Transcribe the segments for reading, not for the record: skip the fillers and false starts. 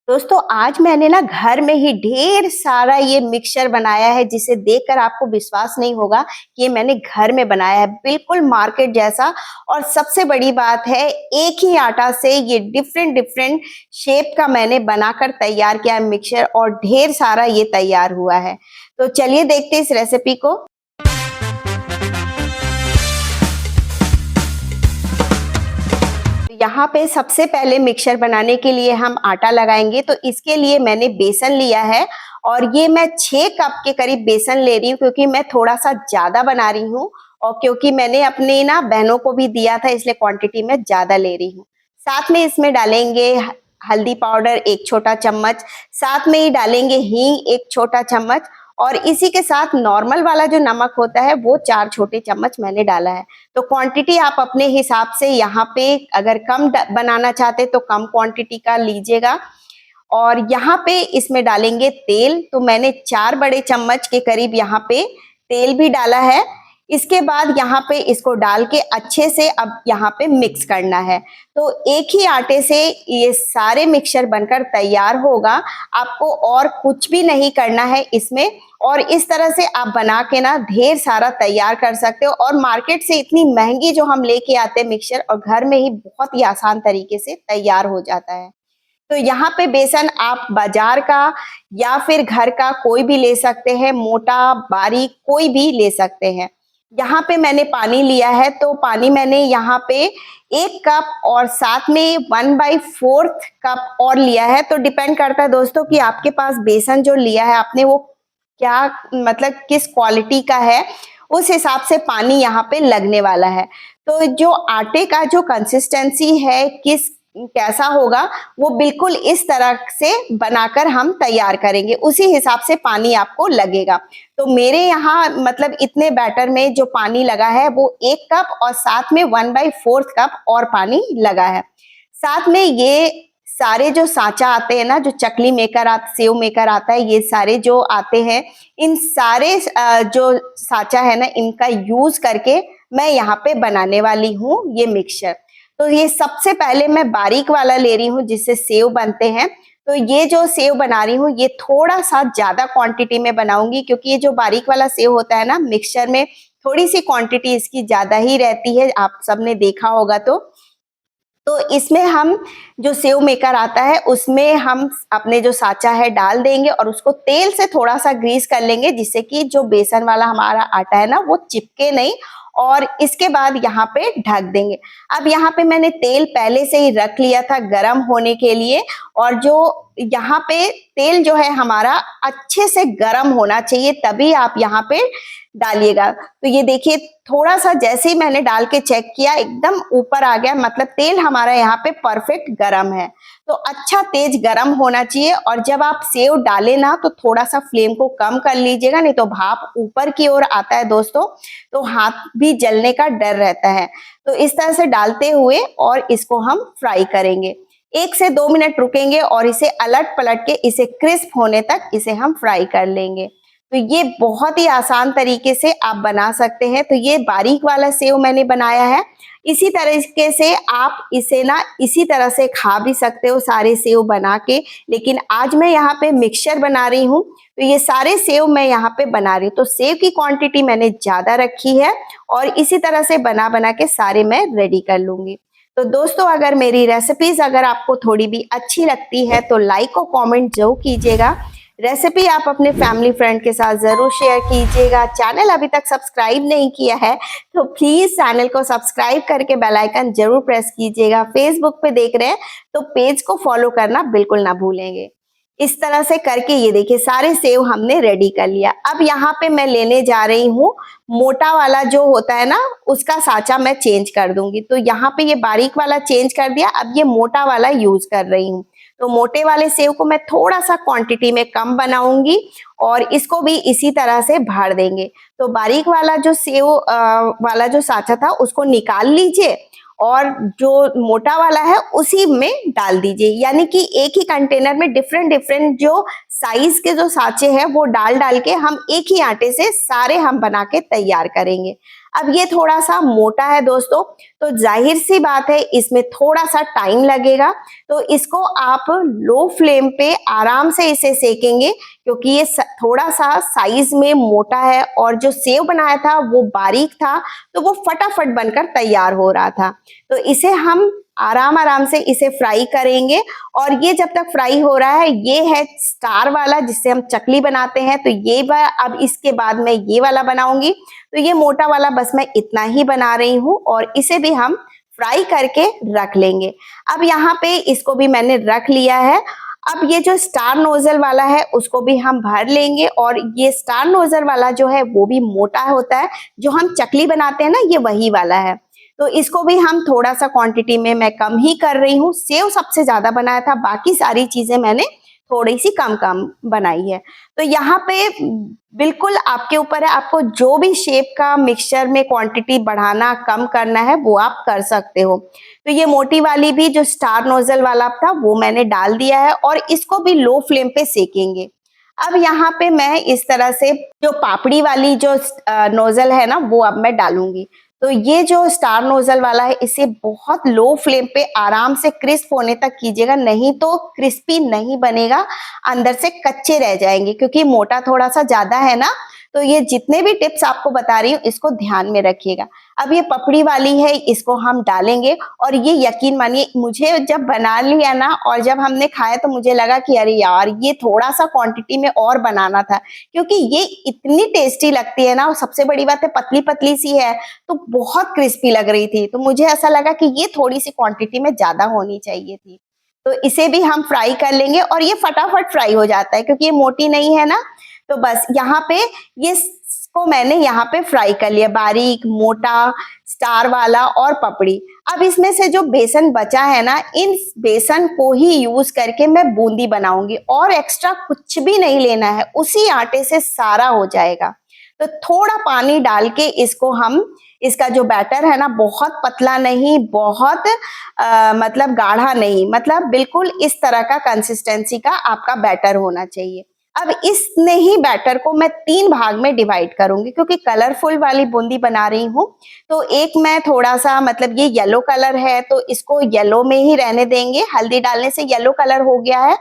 दोस्तों आज मैंने ना घर में ही ढेर सारा ये मिक्सचर बनाया है जिसे देखकर आपको विश्वास नहीं होगा कि ये मैंने घर में बनाया है, बिल्कुल मार्केट जैसा। और सबसे बड़ी बात है, एक ही आटा से ये डिफरेंट डिफरेंट शेप का मैंने बनाकर तैयार किया है मिक्सचर, और ढेर सारा ये तैयार हुआ है। तो चलिए देखते हैं इस रेसिपी को। यहाँ पे सबसे पहले मिक्सचर बनाने के लिए हम आटा लगाएंगे, तो इसके लिए मैंने बेसन लिया है और ये मैं 6 कप के करीब बेसन ले रही हूँ, क्योंकि मैं थोड़ा सा ज्यादा बना रही हूँ और क्योंकि मैंने अपने ना बहनों को भी दिया था, इसलिए क्वांटिटी में ज्यादा ले रही हूँ। साथ में इसमें डालेंगे हल्दी पाउडर 1 छोटा चम्मच, साथ में ही डालेंगे हींग 1 छोटा चम्मच, और इसी के साथ नॉर्मल वाला जो नमक होता है वो 4 छोटे चम्मच मैंने डाला है। तो क्वांटिटी आप अपने हिसाब से यहाँ पे अगर कम बनाना चाहते तो कम क्वांटिटी का लीजिएगा। और यहाँ पे इसमें डालेंगे तेल, तो मैंने 4 बड़े चम्मच के करीब यहाँ पे तेल भी डाला है। इसके बाद यहाँ पे इसको डाल के अच्छे से अब यहाँ पे मिक्स करना है। तो एक ही आटे से ये सारे मिक्सचर बनकर तैयार होगा, आपको और कुछ भी नहीं करना है इसमें। और इस तरह से आप बना के ना ढेर सारा तैयार कर सकते हो, और मार्केट से इतनी महंगी जो हम लेके आते हैं मिक्सचर, और घर में ही बहुत ही आसान तरीके से तैयार हो जाता है। तो यहाँ पे बेसन आप बाजार का या फिर घर का कोई भी ले सकते हैं, मोटा बारीक कोई भी ले सकते हैं। यहाँ पे मैंने पानी लिया है, तो पानी मैंने यहाँ पे 1 कप और साथ में 1/4 कप और लिया है। तो डिपेंड करता है दोस्तों कि आपके पास बेसन जो लिया है आपने वो क्या मतलब किस क्वालिटी का है, उस हिसाब से पानी यहाँ पे लगने वाला है। तो जो आटे का जो कंसिस्टेंसी है किस कैसा होगा, वो बिल्कुल इस तरह से बनाकर हम तैयार करेंगे, उसी हिसाब से पानी आपको लगेगा। तो मेरे यहाँ मतलब इतने बैटर में जो पानी लगा है वो 1 कप और साथ में 1/4 कप और पानी लगा है। साथ में ये सारे जो साँचा आते हैं ना, जो चकली मेकर सेव मेकर आता है, ये सारे जो आते हैं, इन सारे जो साँचा है ना, इनका यूज करके मैं यहाँ पे बनाने वाली हूँ ये मिक्सचर। तो ये सबसे पहले मैं बारीक वाला ले रही हूँ जिससे सेव बनते हैं। तो ये जो सेव बना रही हूँ ये थोड़ा सा ज्यादा क्वांटिटी में बनाऊंगी, क्योंकि ये जो बारीक वाला सेव होता है ना मिक्सचर में, थोड़ी सी क्वांटिटी इसकी ज्यादा ही रहती है, आप सबने देखा होगा। तो इसमें हम जो सेव मेकर आता है उसमें हम अपने जो साँचा है डाल देंगे और उसको तेल से थोड़ा सा ग्रीस कर लेंगे, जिससे कि जो बेसन वाला हमारा आटा है ना वो चिपके नहीं। और इसके बाद यहाँ पे ढक देंगे। अब यहाँ पे मैंने तेल पहले से ही रख लिया था गरम होने के लिए, और जो यहाँ पे तेल जो है हमारा अच्छे से गरम होना चाहिए, तभी आप यहाँ पे डालिएगा। तो ये देखिए थोड़ा सा जैसे ही मैंने डाल के चेक किया एकदम ऊपर आ गया, मतलब तेल हमारा यहाँ पे परफेक्ट गरम है। तो अच्छा तेज गरम होना चाहिए, और जब आप सेव डालें ना तो थोड़ा सा फ्लेम को कम कर लीजिएगा, नहीं तो भाप ऊपर की ओर आता है दोस्तों, तो हाथ भी जलने का डर रहता है। तो इस तरह से डालते हुए और इसको हम फ्राई करेंगे, 1 से 2 मिनट रुकेंगे और इसे अलट पलट के इसे क्रिस्प होने तक इसे हम फ्राई कर लेंगे। तो ये बहुत ही आसान तरीके से आप बना सकते हैं। तो ये बारीक वाला सेव मैंने बनाया है, इसी तरीके से आप इसे ना इसी तरह से खा भी सकते हो सारे सेव बना के। लेकिन आज मैं यहाँ पे मिक्सचर बना रही हूँ, तो ये सारे सेव मैं यहाँ पे बना रही हूँ, तो सेव की क्वांटिटी मैंने ज्यादा रखी है और इसी तरह से बना बना के सारे मैं रेडी कर लूंगी। तो दोस्तों अगर मेरी रेसिपीज अगर आपको थोड़ी भी अच्छी लगती है तो लाइक और कमेंट जरूर कीजिएगा। रेसिपी आप अपने फैमिली फ्रेंड के साथ जरूर शेयर कीजिएगा। चैनल अभी तक सब्सक्राइब नहीं किया है तो प्लीज चैनल को सब्सक्राइब करके बेल आइकन जरूर प्रेस कीजिएगा। फेसबुक पे देख रहे हैं तो पेज को फॉलो करना बिल्कुल ना भूलेंगे। इस तरह से करके ये देखिए सारे सेव हमने रेडी कर लिया। अब यहाँ पे मैं लेने जा रही हूँ मोटा वाला जो होता है ना, उसका साँचा मैं चेंज कर दूंगी। तो यहाँ पे ये बारीक वाला चेंज कर दिया, अब ये मोटा वाला यूज कर रही हूँ। तो मोटे वाले सेव को मैं थोड़ा सा क्वांटिटी में कम बनाऊंगी और इसको भी इसी तरह से भर देंगे। तो बारीक वाला जो सेव वाला जो साँचा था उसको निकाल लीजिए और जो मोटा वाला है उसी में डाल दीजिए, यानी कि एक ही कंटेनर में डिफरेंट डिफरेंट जो साइज के जो साँचे हैं वो डाल डाल के हम एक ही आटे से सारे हम बना के तैयार करेंगे। अब ये थोड़ा सा मोटा है दोस्तों, तो जाहिर सी बात है इसमें थोड़ा सा टाइम लगेगा। तो इसको आप लो फ्लेम पे आराम से इसे सेकेंगे, क्योंकि ये थोड़ा सा साइज में मोटा है और जो सेव बनाया था वो बारीक था, तो वो फटाफट बनकर तैयार हो रहा था। तो इसे हम आराम-आराम से इसे फ्राई करेंगे और ये जब तक फ्राई हो रहा है, ये है स्टार वाला जिससे हम चकली बनाते हैं, तो ये अब इसके बाद मैं ये वाला बनाऊंगी। तो ये मोटा वाला बस मैं इतना ही बना रही हूँ और इसे भी हम फ्राई करके रख लेंगे। अब यहाँ पे इसको भी मैंने रख लिया है। अब ये जो स्टार नोजल वाला है उसको भी हम भर लेंगे और ये स्टार नोजल वाला जो है वो भी मोटा होता है, जो हम चकली बनाते हैं ना, ये वही वाला है। तो इसको भी हम थोड़ा सा क्वांटिटी में मैं कम ही कर रही हूँ। सेव सबसे ज्यादा बनाया था, बाकी सारी चीजें मैंने थोड़ी सी कम कम बनाई है। तो यहाँ पे बिल्कुल आपके ऊपर है, आपको जो भी शेप का मिक्सचर में क्वांटिटी बढ़ाना कम करना है वो आप कर सकते हो। तो ये मोटी वाली भी जो स्टार नोजल वाला था वो मैंने डाल दिया है और इसको भी लो फ्लेम पे सेकेंगे। अब यहाँ पे मैं इस तरह से जो पापड़ी वाली जो नोजल है ना वो अब मैं डालूंगी। तो ये जो स्टार नोजल वाला है इसे बहुत लो फ्लेम पे आराम से क्रिस्प होने तक कीजिएगा, नहीं तो क्रिस्पी नहीं बनेगा, अंदर से कच्चे रह जाएंगे, क्योंकि मोटा थोड़ा सा ज्यादा है ना। तो ये जितने भी टिप्स आपको बता रही हूँ इसको ध्यान में रखिएगा। अब ये पपड़ी वाली है, इसको हम डालेंगे और ये यकीन मानिए मुझे जब बना लिया ना और जब हमने खाया तो मुझे लगा कि अरे यार ये थोड़ा सा क्वांटिटी में और बनाना था, क्योंकि ये इतनी टेस्टी लगती है ना। और सबसे बड़ी बात है पतली पतली सी है, तो बहुत क्रिस्पी लग रही थी, तो मुझे ऐसा लगा कि ये थोड़ी सी क्वांटिटी में ज्यादा होनी चाहिए थी। तो इसे भी हम फ्राई कर लेंगे और ये फटाफट फ्राई हो जाता है क्योंकि ये मोटी नहीं है ना। तो बस यहाँ पे ये को मैंने यहाँ पे फ्राई कर लिया, बारीक मोटा स्टार वाला और पपड़ी। अब इसमें से जो बेसन बचा है ना, इन बेसन को ही यूज करके मैं बूंदी बनाऊंगी और एक्स्ट्रा कुछ भी नहीं लेना है, उसी आटे से सारा हो जाएगा। तो थोड़ा पानी डाल के इसको हम, इसका जो बैटर है ना बहुत पतला नहीं, बहुत मतलब गाढ़ा नहीं, मतलब बिल्कुल इस तरह का कंसिस्टेंसी का आपका बैटर होना चाहिए। अब इसने ही बैटर को मैं 3 भाग में डिवाइड करूंगी, क्योंकि कलरफुल वाली बूंदी बना रही हूँ। तो एक मैं थोड़ा सा, मतलब ये येलो कलर है तो इसको येलो में ही रहने देंगे, हल्दी डालने से येलो कलर हो गया है।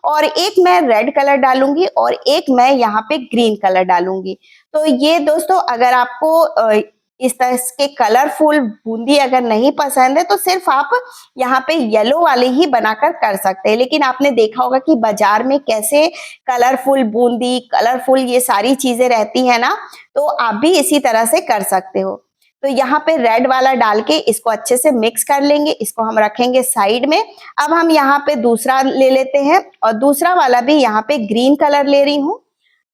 और एक मैं रेड कलर डालूंगी और एक मैं यहाँ पे ग्रीन कलर डालूंगी। तो ये दोस्तों अगर आपको इस तरह के कलरफुल बूंदी अगर नहीं पसंद है तो सिर्फ आप यहाँ पे येलो वाले ही बनाकर कर सकते हैं। लेकिन आपने देखा होगा कि बाजार में कैसे कलरफुल बूंदी, कलरफुल ये सारी चीजें रहती है ना, तो आप भी इसी तरह से कर सकते हो। तो यहाँ पे रेड वाला डाल के इसको अच्छे से मिक्स कर लेंगे, इसको हम रखेंगे साइड में। अब हम यहाँ पे दूसरा ले लेते हैं और दूसरा वाला भी यहाँ पे ग्रीन कलर ले रही हूँ।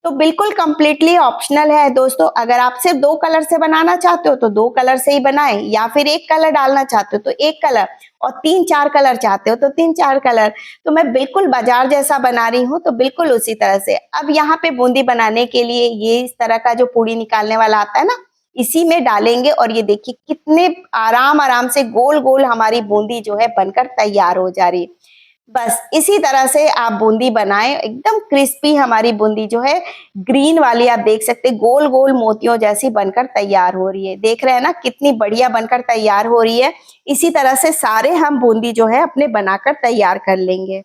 तो बिल्कुल कंप्लीटली ऑप्शनल है दोस्तों, अगर आप सिर्फ 2 कलर से बनाना चाहते हो तो 2 कलर से ही बनाएं, या फिर 1 कलर डालना चाहते हो तो 1 कलर, और 3-4 कलर चाहते हो तो 3-4 कलर। तो मैं बिल्कुल बाजार जैसा बना रही हूँ, तो बिल्कुल उसी तरह से। अब यहाँ पे बूंदी बनाने के लिए ये इस तरह का जो पूड़ी निकालने वाला आता है ना, इसी में डालेंगे और ये देखिए कितने आराम से गोल गोल हमारी बूंदी जो है बनकर तैयार हो जा रही है। बस इसी तरह से आप बूंदी बनाएं, एकदम क्रिस्पी हमारी बूंदी जो है ग्रीन वाली, आप देख सकते हैं गोल गोल मोतियों जैसी बनकर तैयार हो रही है। देख रहे हैं ना कितनी बढ़िया बनकर तैयार हो रही है। इसी तरह से सारे हम बूंदी जो है अपने बनाकर तैयार कर लेंगे।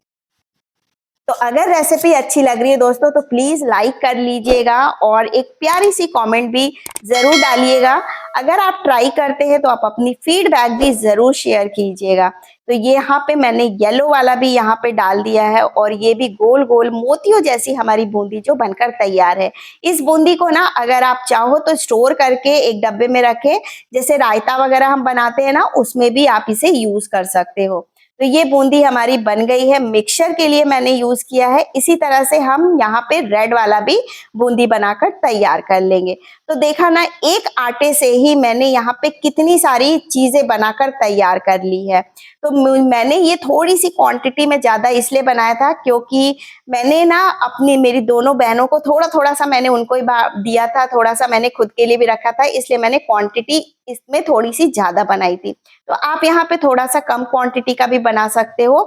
तो अगर रेसिपी अच्छी लग रही है दोस्तों तो प्लीज लाइक कर लीजिएगा और एक प्यारी सी कमेंट भी जरूर डालिएगा। अगर आप ट्राई करते हैं तो आप अपनी फीडबैक भी जरूर शेयर कीजिएगा। तो ये यहाँ पे मैंने येलो वाला भी यहाँ पे डाल दिया है और ये भी गोल गोल मोतियों जैसी हमारी बूंदी जो बनकर तैयार है। इस बूंदी को ना अगर आप चाहो तो स्टोर करके एक डब्बे में रखें, जैसे रायता वगैरह हम बनाते हैं ना उसमें भी आप इसे यूज कर सकते हो। तो ये बूंदी हमारी बन गई है, मिक्सचर के लिए मैंने यूज किया है। इसी तरह से हम यहाँ पे रेड वाला भी बूंदी बनाकर तैयार कर लेंगे। तो देखा ना, एक आटे से ही मैंने यहाँ पे कितनी सारी चीजें बनाकर तैयार कर ली है। तो मैंने ये थोड़ी सी क्वांटिटी में ज्यादा इसलिए बनाया था क्योंकि मैंने ना अपनी मेरी दोनों बहनों को थोड़ा थोड़ा सा मैंने उनको ही दिया था, थोड़ा सा मैंने खुद के लिए भी रखा था, इसलिए मैंने क्वांटिटी इसमें थोड़ी सी ज्यादा बनाई थी। तो आप यहाँ पे थोड़ा सा कम क्वांटिटी का भी बना सकते हो।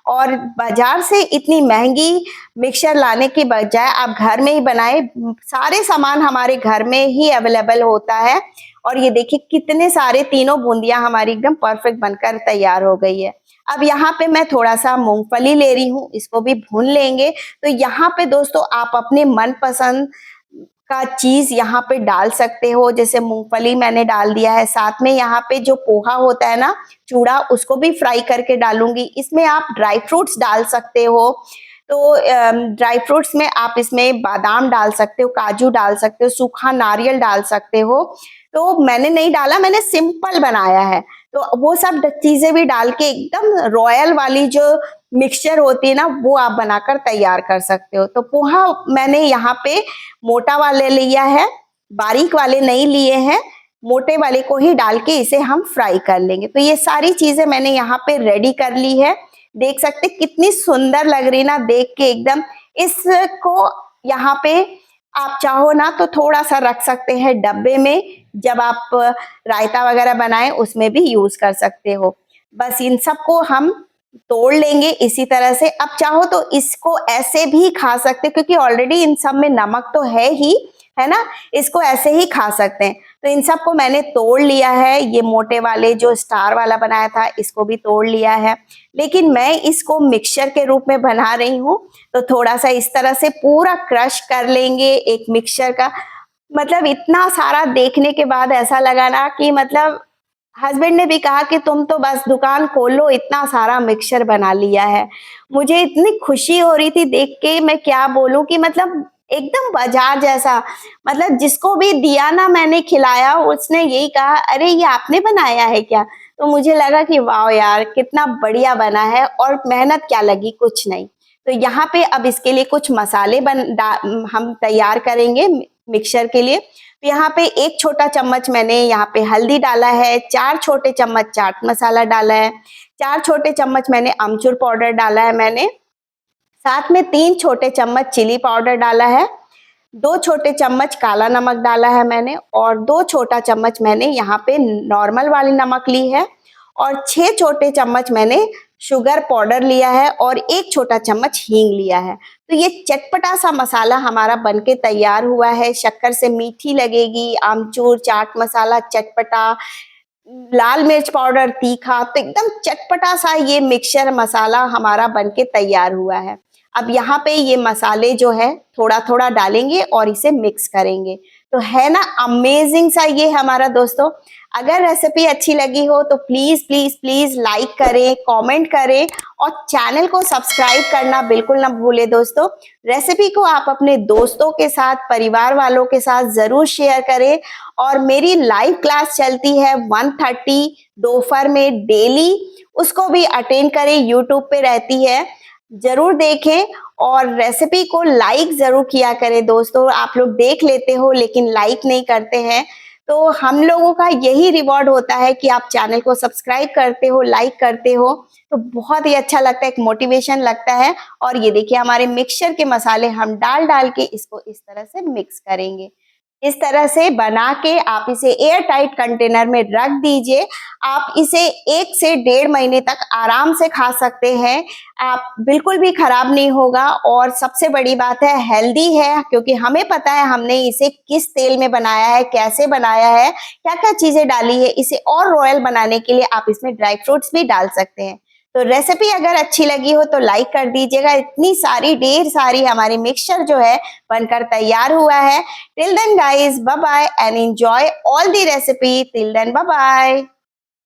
और बाजार से इतनी महंगी मिक्सचर लाने की बजाय आप घर में ही बनाए, सारे सामान हमारे घर में ही अवेलेबल होता है और ये देखिए कितने सारे तीनों बूंदियां हमारी एकदम परफेक्ट बनकर तैयार हो गई है। अब यहाँ पे मैं थोड़ा सा मूंगफली ले रही हूँ, इसको भी भून लेंगे। तो यहाँ पे दोस्तों आप अपने मनपसंद का चीज यहाँ पे डाल सकते हो, जैसे मूंगफली मैंने डाल दिया है, साथ में यहाँ पे जो पोहा होता है ना, चूड़ा, उसको भी फ्राई करके डालूंगी। इसमें आप ड्राई फ्रूट्स डाल सकते हो। तो ड्राई फ्रूट्स में आप इसमें बादाम डाल सकते हो, काजू डाल सकते हो, सूखा नारियल डाल सकते हो। तो मैंने नहीं डाला, मैंने सिंपल बनाया है। तो वो सब चीजें भी डाल के एकदम रॉयल वाली जो मिक्सचर होती है ना, वो आप बनाकर तैयार कर सकते हो। तो पोहा मैंने यहाँ पे मोटा वाले लिया है, बारीक वाले नहीं लिए हैं, मोटे वाले को ही डाल के इसे हम फ्राई कर लेंगे। तो ये सारी चीजें मैंने यहाँ पे रेडी कर ली है। देख सकते कितनी सुंदर लग रही ना देख के एकदम। इसको यहाँ पे आप चाहो ना तो थोड़ा सा रख सकते हैं डब्बे में, जब आप रायता वगैरह बनाएं उसमें भी यूज कर सकते हो। बस इन सबको हम तोड़ लेंगे इसी तरह से। अब चाहो तो इसको ऐसे भी खा सकते, क्योंकि ऑलरेडी इन सब में नमक तो है ही, है ना, इसको ऐसे ही खा सकते हैं। तो इन सबको मैंने तोड़ लिया है। ये मोटे वाले जो स्टार वाला बनाया था इसको भी तोड़ लिया है, लेकिन मैं इसको मिक्सचर के रूप में बना रही हूँ। तो थोड़ा सा इस तरह से पूरा क्रश कर लेंगे एक मिक्सचर का। मतलब इतना सारा देखने के बाद ऐसा लगा ना कि मतलब हस्बैंड ने भी कहा कि तुम तो बस दुकान खोलो, इतना सारा मिक्सचर बना लिया है। मुझे इतनी खुशी हो रही थी देख के, मैं क्या बोलूं कि मतलब एकदम बाजार जैसा। मतलब जिसको भी दिया ना मैंने खिलाया, उसने यही कहा, अरे ये आपने बनाया है क्या? तो मुझे लगा कि वाह यार कितना बढ़िया बना है, और मेहनत क्या लगी, कुछ नहीं। तो यहाँ पे अब इसके लिए कुछ मसाले हम तैयार करेंगे मिक्सचर के लिए। तो यहाँ पे 1 छोटा चम्मच मैंने यहाँ पे हल्दी डाला है, 4 छोटे चम्मच चाट मसाला डाला है, 4 छोटे चम्मच मैंने अमचूर पाउडर डाला है मैंने, साथ में 3 छोटे चम्मच चिली पाउडर डाला है, 2 छोटे चम्मच काला नमक डाला है मैंने, और 2 छोटा चम्मच मैंने यहाँ पे नॉर्मल वाली नमक ली है, और 6 छोटे चम्मच मैंने शुगर पाउडर लिया है, और 1 छोटा चम्मच हींग लिया है। तो ये चटपटा सा मसाला हमारा बनके तैयार हुआ है। शक्कर से मीठी लगेगी, आमचूर, चाट मसाला चटपटा, लाल मिर्च पाउडर तीखा, तो एकदम चटपटा सा ये मिक्सचर मसाला हमारा बनके तैयार हुआ है। अब यहाँ पे ये मसाले जो है थोड़ा थोड़ा डालेंगे और इसे मिक्स करेंगे। तो है ना अमेजिंग सा ये हमारा दोस्तों। अगर रेसिपी अच्छी लगी हो तो प्लीज प्लीज प्लीज लाइक करें, कमेंट करें, और चैनल को सब्सक्राइब करना बिल्कुल ना भूले दोस्तों। रेसिपी को आप अपने दोस्तों के साथ, परिवार वालों के साथ जरूर शेयर करें। और मेरी लाइव क्लास चलती है 1:30 दोपहर में डेली, उसको भी अटेंड करें, यूट्यूब पे रहती है, जरूर देखें। और रेसिपी को लाइक जरूर किया करें दोस्तों। आप लोग देख लेते हो लेकिन लाइक नहीं करते हैं। तो हम लोगों का यही रिवॉर्ड होता है कि आप चैनल को सब्सक्राइब करते हो, लाइक करते हो, तो बहुत ही अच्छा लगता है, एक मोटिवेशन लगता है। और ये देखिए हमारे मिक्सचर के मसाले हम डाल डाल के इसको इस तरह से मिक्स करेंगे। इस तरह से बना के आप इसे एयर टाइट कंटेनर में रख दीजिए। आप इसे 1 से 1.5 महीने तक आराम से खा सकते हैं। आप बिल्कुल भी खराब नहीं होगा, और सबसे बड़ी बात है हेल्दी है, क्योंकि हमें पता है हमने इसे किस तेल में बनाया है, कैसे बनाया है, क्या क्या चीजें डाली है। इसे और रॉयल बनाने के लिए आप इसमें ड्राई फ्रूट्स भी डाल सकते हैं। तो रेसिपी अगर अच्छी लगी हो तो लाइक कर दीजिएगा। इतनी सारी, ढेर सारी हमारी मिक्सचर जो है बनकर तैयार हुआ है। Till then guys, bye bye and enjoy all the recipe. Till then, bye bye.